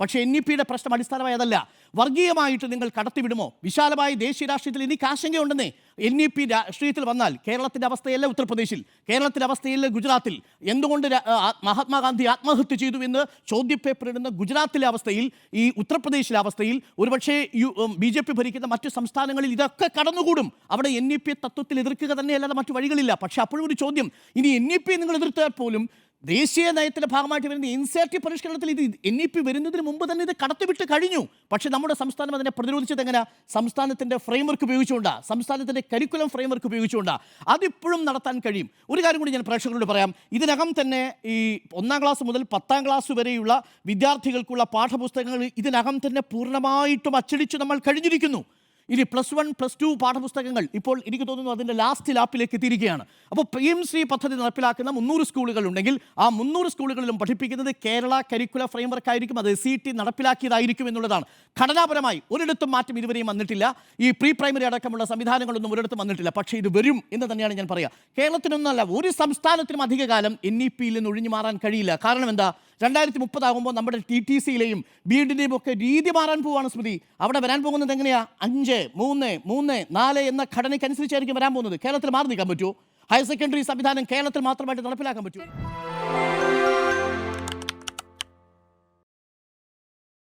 പക്ഷേ NEP-യുടെ പ്രശ്നം അടിസ്ഥാനമായി അതല്ല. വർഗീയമായിട്ട് നിങ്ങൾ കടത്തിവിടുമോ? വിശാലമായ ദേശീയ രാഷ്ട്രീയത്തിൽ എനിക്ക് ആശങ്കയുണ്ടെന്നേ. NEP രാഷ്ട്രീയത്തിൽ വന്നാൽ കേരളത്തിൻ്റെ അവസ്ഥയല്ല ഉത്തർപ്രദേശിൽ, കേരളത്തിൻ്റെ അവസ്ഥയല്ല ഗുജറാത്തിൽ. എന്തുകൊണ്ട് മഹാത്മാഗാന്ധി ആത്മഹത്യ ചെയ്തു എന്ന് ചോദ്യപേപ്പർ ഇടുന്ന ഗുജറാത്തിലെ അവസ്ഥയിൽ, ഈ ഉത്തർപ്രദേശിലെ അവസ്ഥയിൽ, ഒരുപക്ഷേ BJP ഭരിക്കുന്ന മറ്റു സംസ്ഥാനങ്ങളിൽ ഇതൊക്കെ കടന്നുകൂടും. അവിടെ NEP തത്വത്തിൽ എതിർക്കുക തന്നെയല്ലാതെ മറ്റു വഴികളില്ല. പക്ഷേ അപ്പോഴും ഒരു ചോദ്യം, ഇനി NEP നിങ്ങൾ എതിർത്താൽ പോലും ദേശീയ നയത്തിൻ്റെ ഭാഗമായിട്ട് വരുന്ന NCERT പരിഷ്കരണത്തിൽ ഇത് NEP വരുന്നതിന് മുമ്പ് തന്നെ ഇത് കടത്തിവിട്ട് കഴിഞ്ഞു. പക്ഷേ നമ്മുടെ സംസ്ഥാനം അതിനെ പ്രതിരോധിച്ചത് എങ്ങനെ? സംസ്ഥാനത്തിൻ്റെ ഫ്രെയിംവർക്ക് ഉപയോഗിച്ചുകൊണ്ടാണ്, സംസ്ഥാനത്തിൻ്റെ കരിക്കുലം ഫ്രെയിംവർക്ക് ഉപയോഗിച്ചുകൊണ്ടാണ്. അതിപ്പോഴും നടത്താൻ കഴിയും. ഒരു കാര്യം കൂടി ഞാൻ പ്രേക്ഷകരോട് പറയാം. ഇതിനകം തന്നെ ഈ 1ാം ക്ലാസ് മുതൽ 10ാം ക്ലാസ് വരെയുള്ള വിദ്യാർത്ഥികൾക്കുള്ള പാഠപുസ്തകങ്ങൾ ഇതിനകം തന്നെ പൂർണ്ണമായിട്ടും അച്ചടിച്ച് നമ്മൾ കഴിഞ്ഞിരിക്കുന്നു. ഇനി +1 +2 പാഠപുസ്തകങ്ങൾ ഇപ്പോൾ എനിക്ക് തോന്നുന്നു അതിൻ്റെ ലാസ്റ്റ് ലാപ്പിലേക്ക് എത്തിയിരിക്കുകയാണ്. അപ്പോൾ PM ശ്രീ പദ്ധതി നടപ്പിലാക്കുന്ന 300 സ്കൂളുകൾ ഉണ്ടെങ്കിൽ ആ 300 സ്കൂളുകളിലും പഠിപ്പിക്കുന്നത് കേരള കരിക്കുലർ ഫ്രെയിംവർക്ക് ആയിരിക്കും. അത് SET നടപ്പിലാക്കിയതായിരിക്കും എന്നുള്ളതാണ്. ഘടനാപരമായി ഒരിടത്തും മാറ്റം ഇതുവരെയും വന്നിട്ടില്ല. ഈ പ്രീ പ്രൈമറി അടക്കമുള്ള സംവിധാനങ്ങളൊന്നും ഒരിടത്തും വന്നിട്ടില്ല. പക്ഷേ ഇത് വരും എന്ന് തന്നെയാണ് ഞാൻ പറയുക. കേരളത്തിനൊന്നല്ല, ഒരു സംസ്ഥാനത്തിനും അധികകാലം NEP-യിൽ നിന്ന് ഒഴിഞ്ഞു മാറാൻ കഴിയില്ല. കാരണം എന്താ? 2030 ആകുമ്പോൾ നമ്മുടെ TTC-യിലെയും BED-ൻ്റെയും ഒക്കെ രീതി മാറാൻ പോവുകയാണ് സ്മൃതി. അവിടെ വരാൻ പോകുന്നത് എങ്ങനെയാ? 5, 3, 3, 4 എന്ന ഘടനയ്ക്കനുസരിച്ചായിരിക്കും വരാൻ പോകുന്നത്. കേരളത്തിൽ മാറി നിൽക്കാൻ പറ്റുമോ? ഹയർ സെക്കൻഡറി സംവിധാനം കേരളത്തിൽ മാത്രമായിട്ട് നടപ്പിലാക്കാൻ പറ്റുമോ?